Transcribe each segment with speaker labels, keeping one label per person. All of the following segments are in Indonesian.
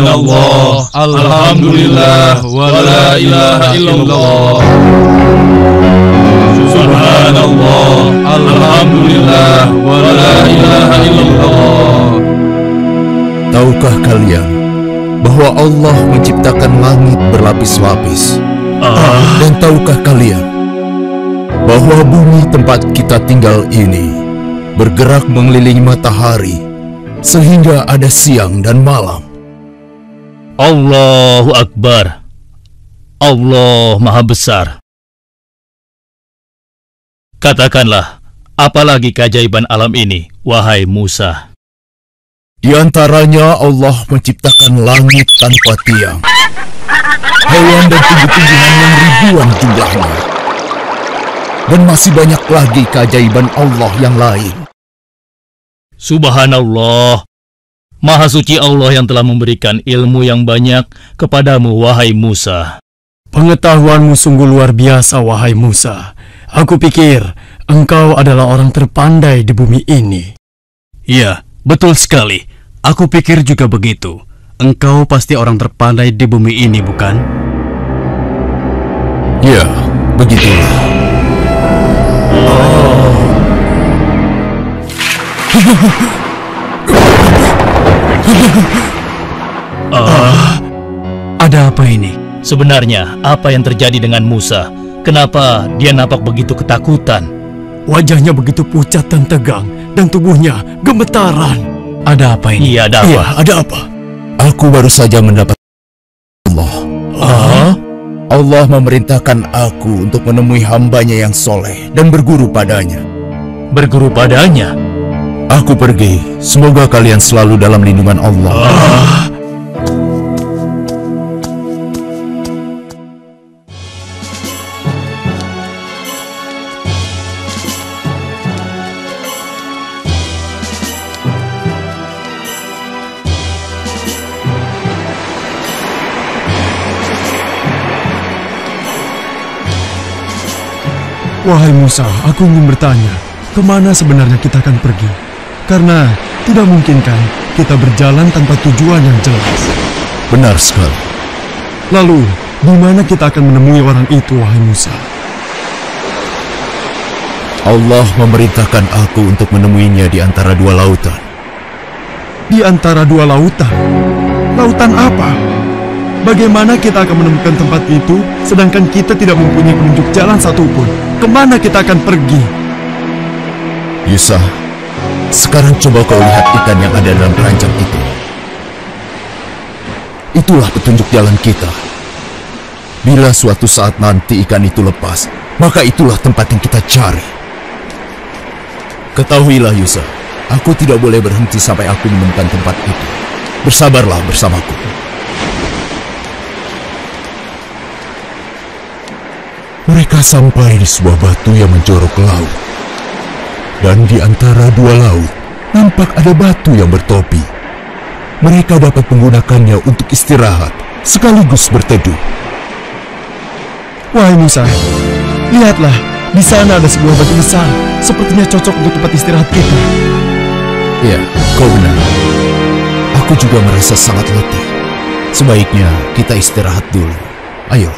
Speaker 1: Subhanallah, alhamdulillah, wa la ilaha illallah. Subhanallah, alhamdulillah, wa la ilaha illallah.
Speaker 2: Tahukah kalian bahwa Allah menciptakan langit berlapis-lapis? Dan tahukah kalian bahwa bumi tempat kita tinggal ini bergerak mengelilingi matahari sehingga ada siang dan malam?
Speaker 1: Allahu Akbar. Allah Maha Besar. Katakanlah, apalagi keajaiban alam ini, wahai Musa?
Speaker 2: Di antaranya Allah menciptakan langit tanpa tiang, hewan dan tumbuh-tumbuhan yang ribuan jumlahnya, dan masih banyak lagi keajaiban Allah yang lain.
Speaker 1: Subhanallah, Maha Suci Allah yang telah memberikan ilmu yang banyak kepadamu, wahai Musa.
Speaker 3: Pengetahuanmu sungguh luar biasa, wahai Musa. Aku pikir engkau adalah orang terpandai di bumi ini.
Speaker 4: Iya, betul sekali. Aku pikir juga begitu. Engkau pasti orang terpandai di bumi ini, bukan?
Speaker 2: Ya, begitulah.
Speaker 4: Ada apa ini?
Speaker 1: Sebenarnya, apa yang terjadi dengan Musa? Kenapa dia nampak begitu ketakutan?
Speaker 3: Wajahnya begitu pucat dan tegang, dan tubuhnya gemetaran.
Speaker 4: Ada apa ini?
Speaker 1: Iya, ada apa?
Speaker 2: Iya, ada apa? Aku baru saja mendapat Allah. Allah memerintahkan aku untuk menemui hambanya yang soleh dan berguru padanya.
Speaker 1: Berguru padanya?
Speaker 2: Aku pergi. Semoga kalian selalu dalam lindungan Allah.
Speaker 3: Wahai Musa, aku ingin bertanya, kemana sebenarnya kita akan pergi? Karena tidak mungkin kan kita berjalan tanpa tujuan yang jelas.
Speaker 2: Benar sekali.
Speaker 3: Lalu, di mana kita akan menemui orang itu, wahai Musa?
Speaker 2: Allah memerintahkan aku untuk menemuinya di antara dua lautan.
Speaker 3: Di antara dua lautan? Lautan apa? Bagaimana kita akan menemukan tempat itu, sedangkan kita tidak mempunyai penunjuk jalan satupun? Kemana kita akan pergi?
Speaker 2: Yusa, sekarang coba kau lihat ikan yang ada dalam keranjang itu. Itulah petunjuk jalan kita. Bila suatu saat nanti ikan itu lepas, maka itulah tempat yang kita cari. Ketahuilah Yusa, aku tidak boleh berhenti sampai aku menemukan tempat itu. Bersabarlah bersamaku. Mereka sampai di sebuah batu yang menjorok ke laut. Dan di antara dua laut, nampak ada batu yang bertopi. Mereka dapat menggunakannya untuk istirahat, sekaligus berteduh.
Speaker 3: Wahai Musa, lihatlah, di sana ada sebuah batu besar. Sepertinya cocok untuk tempat istirahat kita.
Speaker 2: Ya, kau benar. Aku juga merasa sangat letih. Sebaiknya kita istirahat dulu. Ayo.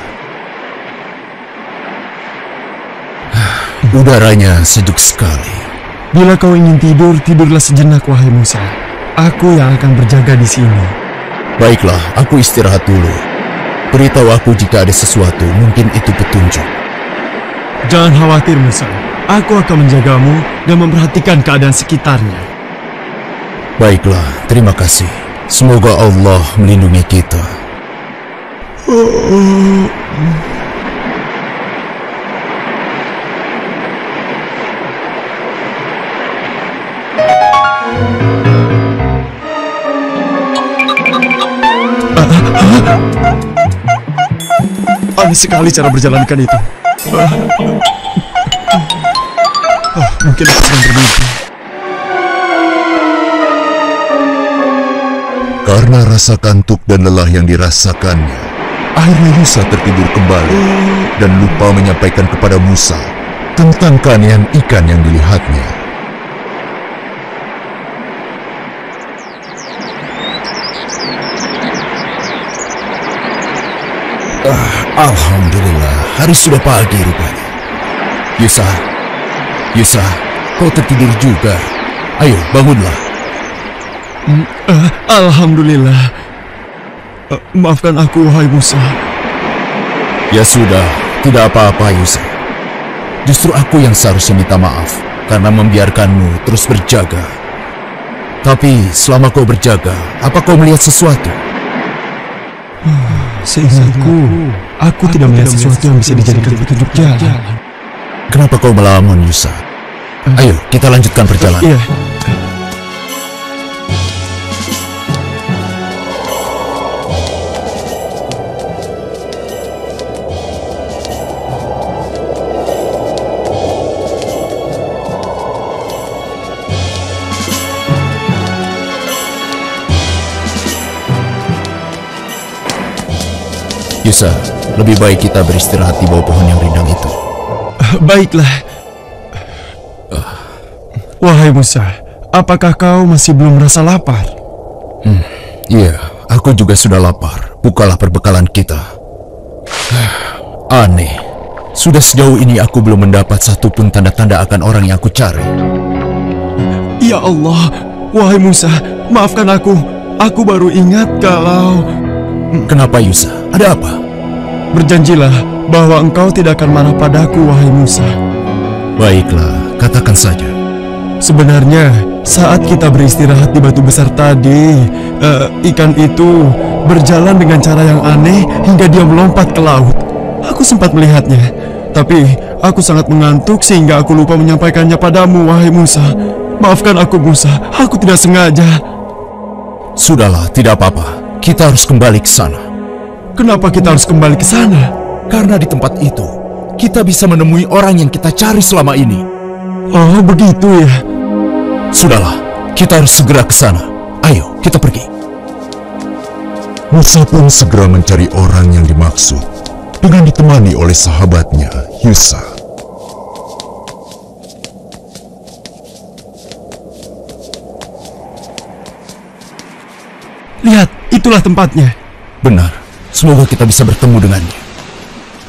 Speaker 2: Udaranya sejuk sekali.
Speaker 3: Bila kau ingin tidur, tidurlah sejenak, wahai Musa. Aku yang akan berjaga di sini.
Speaker 2: Baiklah, aku istirahat dulu. Beritahu aku jika ada sesuatu, mungkin itu petunjuk.
Speaker 3: Jangan khawatir, Musa. Aku akan menjagamu dan memperhatikan keadaan sekitarnya.
Speaker 2: Baiklah, terima kasih. Semoga Allah melindungi kita.
Speaker 3: Aneh sekali cara berjalankan itu. Mungkin aku sedang bermimpi.
Speaker 2: Karena rasa kantuk dan lelah yang dirasakannya, akhirnya Yusa tertidur kembali dan lupa menyampaikan kepada Musa tentang keanehan ikan yang dilihatnya. Alhamdulillah, hari sudah pagi rupanya. Yusa, kau tertidur juga. Ayo, bangunlah.
Speaker 3: Alhamdulillah. Maafkan aku, wahai Musa.
Speaker 2: Ya sudah, tidak apa-apa Yusa. Justru aku yang seharusnya minta maaf karena membiarkanmu terus berjaga. Tapi selama kau berjaga, apa kau melihat sesuatu?
Speaker 3: Seingatku, aku tidak melihat sesuatu yang bisa dijadikan petunjuk jalan.
Speaker 2: Kenapa kau melamun, Yusa? Ayo, kita lanjutkan perjalanan.
Speaker 3: Iya.
Speaker 2: Yusa, lebih baik kita beristirahat di bawah pohon yang rindang itu.
Speaker 3: Baiklah. Wahai Musa, apakah kau masih belum merasa lapar?
Speaker 2: Iya, aku juga sudah lapar. Bukalah perbekalan kita. Aneh, sudah sejauh ini aku belum mendapat satupun tanda-tanda akan orang yang aku cari.
Speaker 3: Ya Allah, wahai Musa, maafkan aku. Aku baru ingat kalau...
Speaker 2: Kenapa Yusa? Ada apa?
Speaker 3: Berjanjilah bahwa engkau tidak akan marah padaku, wahai Musa.
Speaker 2: Baiklah, katakan saja.
Speaker 3: Sebenarnya, saat kita beristirahat di batu besar tadi, ikan itu berjalan dengan cara yang aneh hingga dia melompat ke laut. Aku sempat melihatnya, tapi aku sangat mengantuk sehingga aku lupa menyampaikannya padamu, wahai Musa. Maafkan aku, Musa. Aku tidak sengaja.
Speaker 2: Sudahlah, tidak apa-apa. Kita harus kembali ke sana.
Speaker 3: Kenapa kita harus kembali ke sana?
Speaker 2: Karena di tempat itu, kita bisa menemui orang yang kita cari selama ini.
Speaker 3: Oh, begitu ya.
Speaker 2: Sudahlah, kita harus segera ke sana. Ayo, kita pergi.
Speaker 5: Musa pun segera mencari orang yang dimaksud dengan ditemani oleh sahabatnya, Yusa.
Speaker 3: Lihat, itulah tempatnya.
Speaker 2: Benar, semoga kita bisa bertemu dengannya.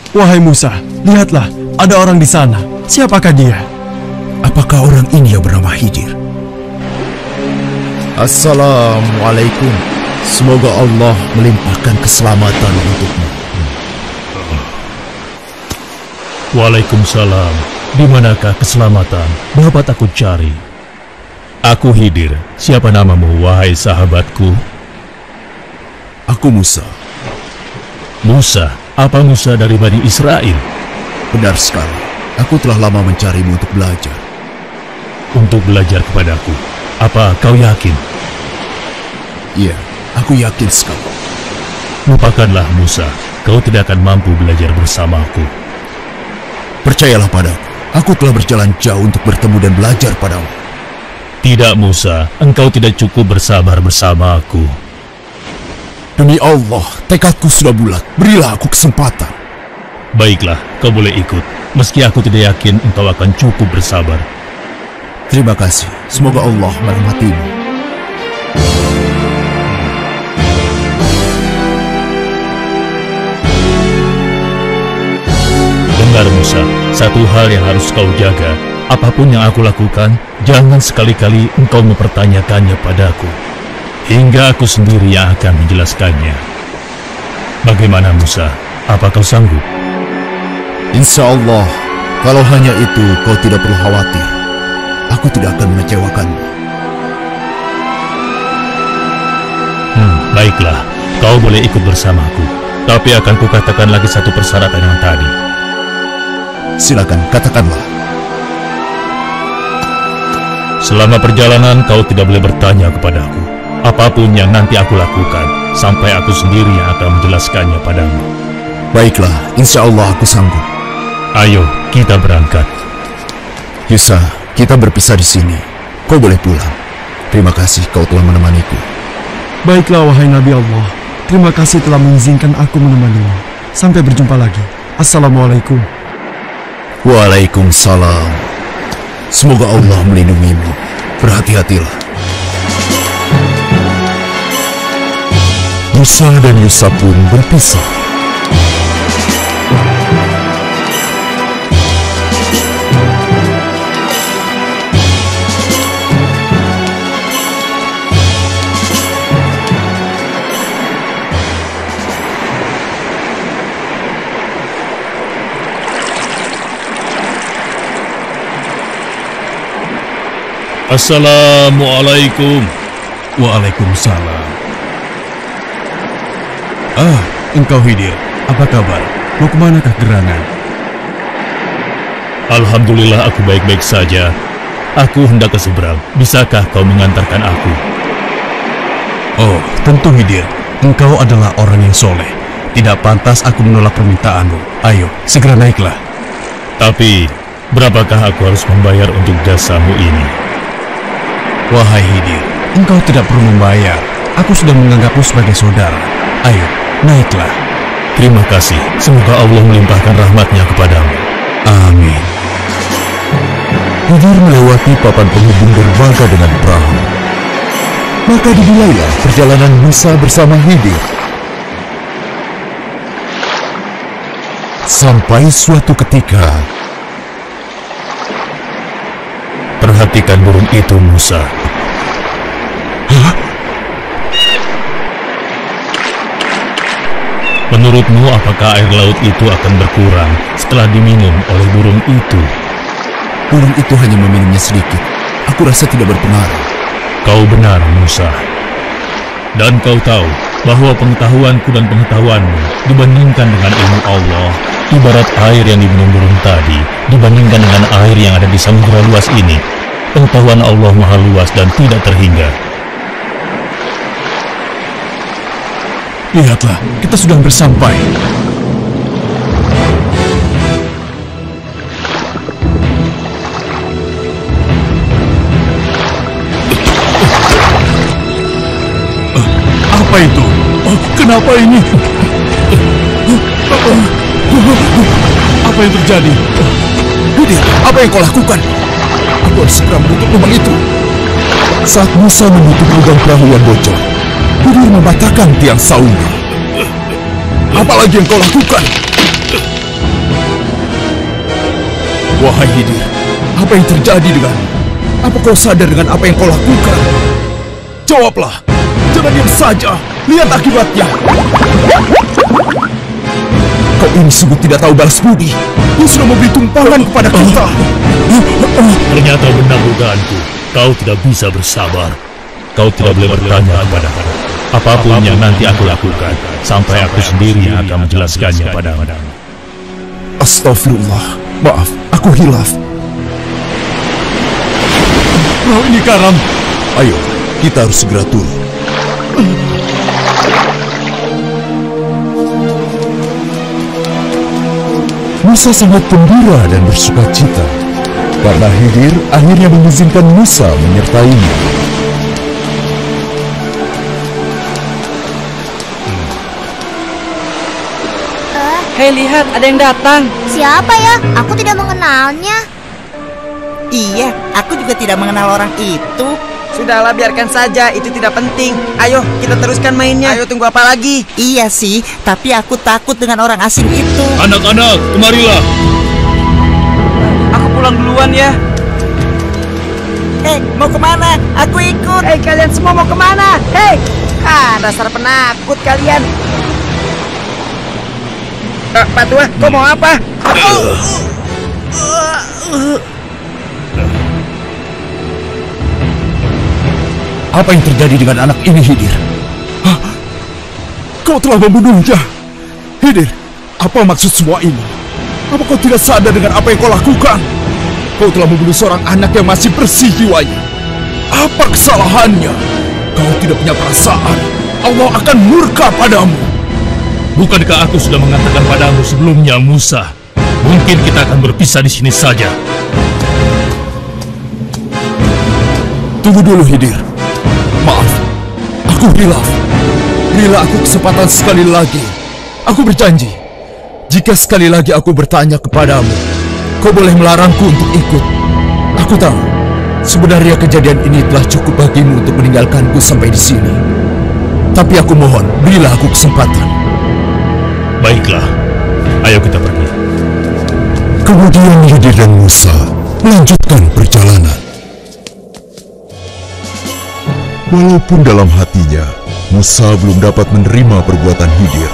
Speaker 3: Wahai Musa, lihatlah, ada orang di sana. Siapakah dia?
Speaker 2: Apakah orang ini yang bernama Khidir? Assalamualaikum. Semoga Allah melimpahkan keselamatan untukmu.
Speaker 1: Waalaikumsalam. Di manakah keselamatan dapat aku cari? Aku Khidir. Siapa namamu, wahai sahabatku?
Speaker 2: Aku Musa.
Speaker 1: Musa? Apa Musa dari Bani Israel?
Speaker 2: Benar sekali. Aku telah lama mencarimu untuk belajar.
Speaker 1: Untuk belajar kepadaku. Apa kau yakin?
Speaker 2: Iya, aku yakin sekali.
Speaker 1: Lupakanlah Musa. Kau tidak akan mampu belajar bersamaku.
Speaker 2: Percayalah padaku. Aku telah berjalan jauh untuk bertemu dan belajar padamu.
Speaker 1: Tidak Musa, engkau tidak cukup bersabar bersama aku.
Speaker 2: Demi Allah, tekadku sudah bulat. Berilah aku kesempatan.
Speaker 1: Baiklah, kau boleh ikut. Meski aku tidak yakin engkau akan cukup bersabar.
Speaker 2: Terima kasih. Semoga Allah merahmatimu.
Speaker 1: Dengar Musa, satu hal yang harus kau jaga. Apapun yang aku lakukan, jangan sekali-kali engkau mempertanyakannya padaku. Hingga aku sendiri yang akan menjelaskannya. Bagaimana Musa? Apa kau sanggup?
Speaker 2: Insya Allah, kalau hanya itu kau tidak perlu khawatir. Aku tidak akan mengecewakanmu.
Speaker 1: Baiklah, kau boleh ikut bersamaku. Tapi akan kukatakan lagi satu persyaratan yang tadi.
Speaker 2: Silakan, katakanlah.
Speaker 1: Selama perjalanan kau tidak boleh bertanya kepadaku. Apapun yang nanti aku lakukan, sampai aku sendiri yang akan menjelaskannya padamu.
Speaker 2: Baiklah, insya Allah aku sanggup.
Speaker 1: Ayo, kita berangkat.
Speaker 2: Yusa, kita berpisah di sini. Kau boleh pulang. Terima kasih kau telah menemaniku.
Speaker 3: Baiklah, wahai Nabi Allah. Terima kasih telah mengizinkan aku menemanimu. Sampai berjumpa lagi. Assalamualaikum.
Speaker 2: Waalaikumsalam. Semoga Allah melindungimu. Berhati-hatilah.
Speaker 5: Musa dan Yusa pun berpisah.
Speaker 1: Assalamualaikum.
Speaker 4: Waalaikumsalam. Engkau Khidir, apa kabar? Mau kemanakah gerangan?
Speaker 1: Alhamdulillah aku baik-baik saja. Aku hendak ke seberang. Bisakah kau mengantarkan aku?
Speaker 4: Oh, tentu Khidir. Engkau adalah orang yang soleh. Tidak pantas aku menolak permintaanmu. Ayo, segera naiklah.
Speaker 1: Tapi, berapakah aku harus membayar untuk jasamu ini?
Speaker 4: Wahai Khidir, engkau tidak perlu membayar. Aku sudah menganggapmu sebagai saudara. Ayo, naiklah.
Speaker 1: Terima kasih. Semoga Allah melimpahkan rahmatnya kepadamu.
Speaker 4: Amin.
Speaker 2: Khidir melewati papan penghubung dermaga dengan perahu. Maka dimulailah perjalanan Musa bersama Khidir. Sampai suatu ketika,
Speaker 1: perhatikan burung itu, Musa.
Speaker 2: hah?
Speaker 1: Menurutmu apakah air laut itu akan berkurang setelah diminum oleh burung itu?
Speaker 2: Burung itu hanya meminumnya sedikit. Aku rasa tidak berpengaruh.
Speaker 1: Kau benar, Musa. Dan kau tahu bahwa pengetahuanku dan pengetahuanmu dibandingkan dengan ilmu Allah, ibarat air yang diminum burung tadi dibandingkan dengan air yang ada di samudera luas ini. Pengetahuan Allah maha luas dan tidak terhingga.
Speaker 4: Lihatlah, kita sudah bersampai. Apa itu? Kenapa ini? Apa yang terjadi?
Speaker 2: Khidir, apa yang kau lakukan? Aku harus segera menutup lubang itu. Saat Musa menutup lubang perahu yang bocor, Khidir mematahkan tiang saungnya. Apalagi yang kau lakukan? Wahai Khidir, apa yang terjadi denganmu? Apa kau sadar dengan apa yang kau lakukan? Jawablah, jangan diam saja. Lihat akibatnya. Kau ini sungguh tidak tahu balas budi. Dia sudah memberi tumpangan kepada kita.
Speaker 1: Ternyata benar dugaanku. Kau tidak bisa bersabar. Kau tidak boleh bertanya kepadaku. Apapun yang nanti aku lakukan, sampai aku sendiri yang akan menjelaskannya padamu.
Speaker 2: Astagfirullah, maaf, aku hilaf.
Speaker 4: Perahu ini karam.
Speaker 2: Ayo, kita harus segera turun. Musa sangat gembira dan bersukacita karena Khidir akhirnya mengizinkan Musa menyertainya.
Speaker 6: Hei, lihat, ada yang datang.
Speaker 7: Siapa ya? Aku tidak mengenalnya.
Speaker 6: Iya, aku juga tidak mengenal orang itu. Sudahlah, biarkan saja, itu tidak penting. Ayo, kita teruskan mainnya. Ayo, tunggu apa lagi? Iya sih, tapi aku takut dengan orang asing itu.
Speaker 1: Anak-anak, kemarilah.
Speaker 6: Aku pulang duluan ya. Hei, mau kemana? Aku ikut. Hei, kalian semua mau kemana? Hei, dasar penakut kalian. Pak Tua, kau mau apa?
Speaker 2: Apa yang terjadi dengan anak ini, Khidir? Hah? Kau telah membunuhnya. Khidir, apa maksud semua ini? Apa kau tidak sadar dengan apa yang kau lakukan? Kau telah membunuh seorang anak yang masih bersih jiwanya. Apa kesalahannya? Kau tidak punya perasaan. Allah akan murka padamu.
Speaker 1: Bukankah aku sudah mengatakan padamu sebelumnya, Musa? Mungkin kita akan berpisah di sini saja.
Speaker 2: Tunggu dulu, Khidir. Maaf, aku hilaf. Berilah aku kesempatan sekali lagi. Aku berjanji, jika sekali lagi aku bertanya kepadamu, kau boleh melarangku untuk ikut. Aku tahu, sebenarnya kejadian ini telah cukup bagimu untuk meninggalkanku sampai di sini. Tapi aku mohon, berilah aku kesempatan.
Speaker 1: Baiklah, ayo kita pergi.
Speaker 2: Kemudian Khidir dan Musa melanjutkan perjalanan. Walaupun dalam hatinya, Musa belum dapat menerima perbuatan Khidir,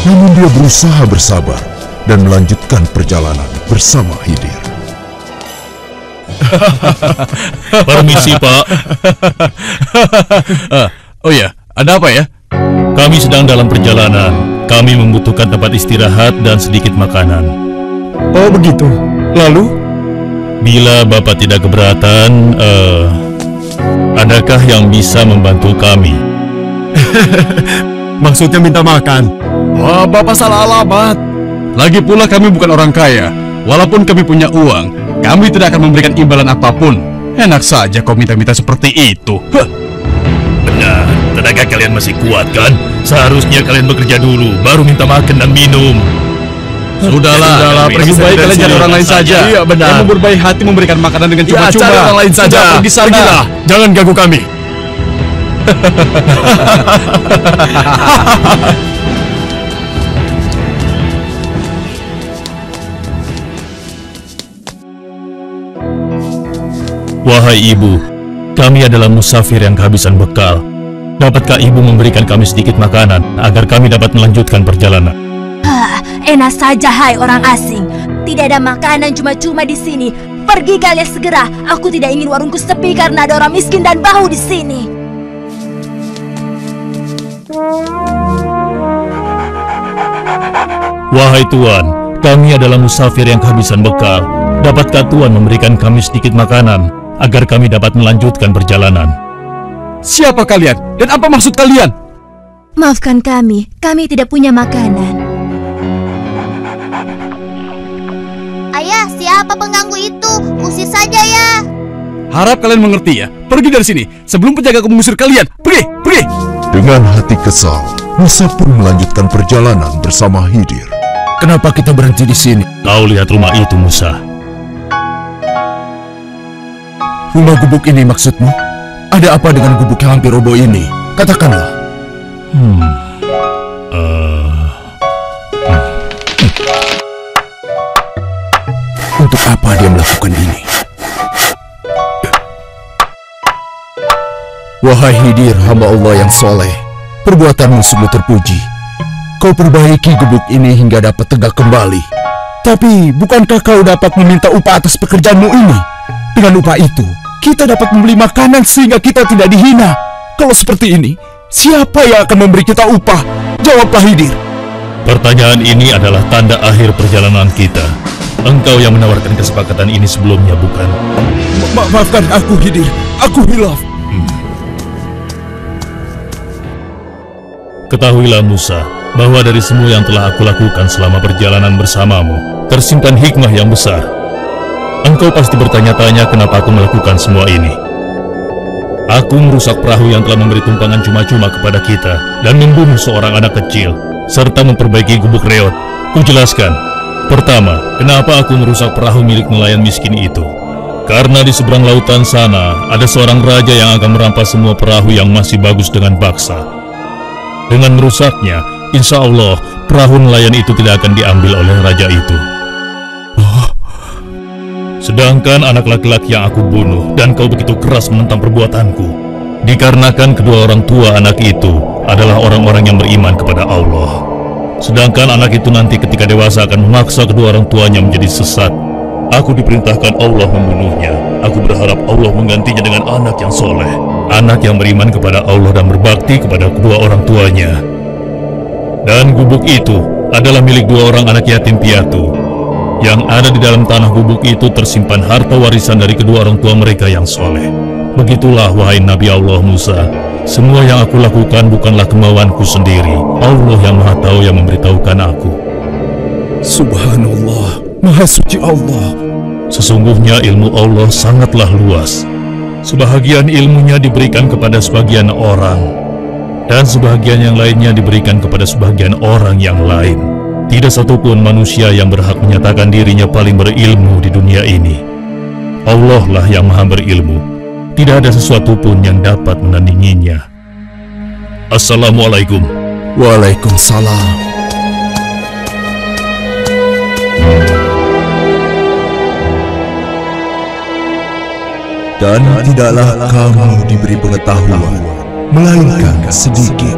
Speaker 2: namun dia berusaha bersabar dan melanjutkan perjalanan bersama Khidir.
Speaker 1: Permisi, Pak.
Speaker 4: Oh ya, ada apa ya?
Speaker 1: Kami sedang dalam perjalanan. Kami membutuhkan tempat istirahat dan sedikit makanan.
Speaker 3: Oh begitu. Lalu?
Speaker 1: Bila Bapak tidak keberatan, adakah yang bisa membantu kami?
Speaker 3: Maksudnya minta makan? Wah, Bapak salah alamat.
Speaker 4: Lagi pula kami bukan orang kaya. Walaupun kami punya uang, kami tidak akan memberikan imbalan apapun. Enak saja kau minta-minta seperti itu.
Speaker 1: Benar, tenaga kalian masih kuat kan? Seharusnya kalian bekerja dulu, baru minta makan dan minum.
Speaker 4: Sudahlah, pergi baik kalian cari orang lain saja.
Speaker 3: Iya benar.
Speaker 4: Kamu berbaik hati memberikan makanan dengan cuma-cuma.
Speaker 3: Cari orang lain saja.
Speaker 4: Sudah, pergi sana.
Speaker 3: Pergilah, jangan ganggu kami.
Speaker 1: Wahai ibu, kami adalah musafir yang kehabisan bekal. Dapatkah ibu memberikan kami sedikit makanan agar kami dapat melanjutkan perjalanan?
Speaker 8: Enak saja, hai orang asing. Tidak ada makanan cuma-cuma di sini. Pergi kalian segera. Aku tidak ingin warungku sepi karena ada orang miskin dan bau di sini.
Speaker 1: Wahai Tuan, kami adalah musafir yang kehabisan bekal. Dapatkah Tuan memberikan kami sedikit makanan agar kami dapat melanjutkan perjalanan?
Speaker 4: Siapa kalian? Dan apa maksud kalian?
Speaker 8: Maafkan kami tidak punya makanan.
Speaker 7: Ayah, siapa pengganggu itu? Usir saja ya.
Speaker 4: Harap kalian mengerti ya. Pergi dari sini sebelum penjaga mengusir kalian. Pergi, pergi.
Speaker 5: Dengan hati kesal, Musa pun melanjutkan perjalanan bersama Khidir.
Speaker 2: Kenapa kita berhenti di sini?
Speaker 1: Kau lihat rumah itu, Musa.
Speaker 2: Rumah gubuk ini maksudmu? Ada apa dengan gubuk yang hampir roboh ini? Katakanlah. Untuk apa dia melakukan ini? Wahai Khidir, hamba Allah yang soleh, perbuatanmu sungguh terpuji. Kau perbaiki gubuk ini hingga dapat tegak kembali. Tapi, bukankah kau dapat meminta upah atas pekerjaanmu ini? Dengan upah itu, kita dapat membeli makanan sehingga kita tidak dihina. Kalau seperti ini, siapa yang akan memberi kita upah? Jawablah, Khidir.
Speaker 1: Pertanyaan ini adalah tanda akhir perjalanan kita. Engkau yang menawarkan kesepakatan ini sebelumnya, bukan?
Speaker 2: Maafkan aku, Khidir. Aku hilaf.
Speaker 1: Ketahuilah, Musa, bahwa dari semua yang telah aku lakukan selama perjalanan bersamamu, tersimpan hikmah yang besar. Engkau pasti bertanya-tanya kenapa aku melakukan semua ini. Aku merusak perahu yang telah memberi tumpangan cuma-cuma kepada kita dan membunuh seorang anak kecil, serta memperbaiki gubuk reot. Kujelaskan. Pertama, kenapa aku merusak perahu milik nelayan miskin itu? Karena di seberang lautan sana, ada seorang raja yang akan merampas semua perahu yang masih bagus dengan paksa. Dengan merusaknya, insya Allah, perahu nelayan itu tidak akan diambil oleh raja itu. Sedangkan anak laki-laki yang aku bunuh dan kau begitu keras menentang perbuatanku, dikarenakan kedua orang tua anak itu adalah orang-orang yang beriman kepada Allah. Sedangkan anak itu nanti ketika dewasa akan memaksa kedua orang tuanya menjadi sesat. Aku diperintahkan Allah membunuhnya. Aku berharap Allah menggantinya dengan anak yang soleh, anak yang beriman kepada Allah dan berbakti kepada kedua orang tuanya. Dan gubuk itu adalah milik dua orang anak yatim piatu. Yang ada di dalam tanah gubuk itu tersimpan harta warisan dari kedua orang tua mereka yang soleh. Begitulah, wahai Nabi Allah Musa, semua yang aku lakukan bukanlah kemauanku sendiri. Allah yang Maha Tahu yang memberitahukan aku.
Speaker 2: Subhanallah, Maha Suci Allah.
Speaker 1: Sesungguhnya ilmu Allah sangatlah luas. Sebahagian ilmunya diberikan kepada sebagian orang, dan sebahagian yang lainnya diberikan kepada sebagian orang yang lain. Tidak satupun manusia yang berhak menyatakan dirinya paling berilmu di dunia ini. Allah lah yang Maha berilmu. Tidak ada sesuatu pun yang dapat menandinginya. Assalamualaikum.
Speaker 2: Waalaikumsalam.
Speaker 5: Dan tidaklah kamu diberi pengetahuan, melainkan sedikit.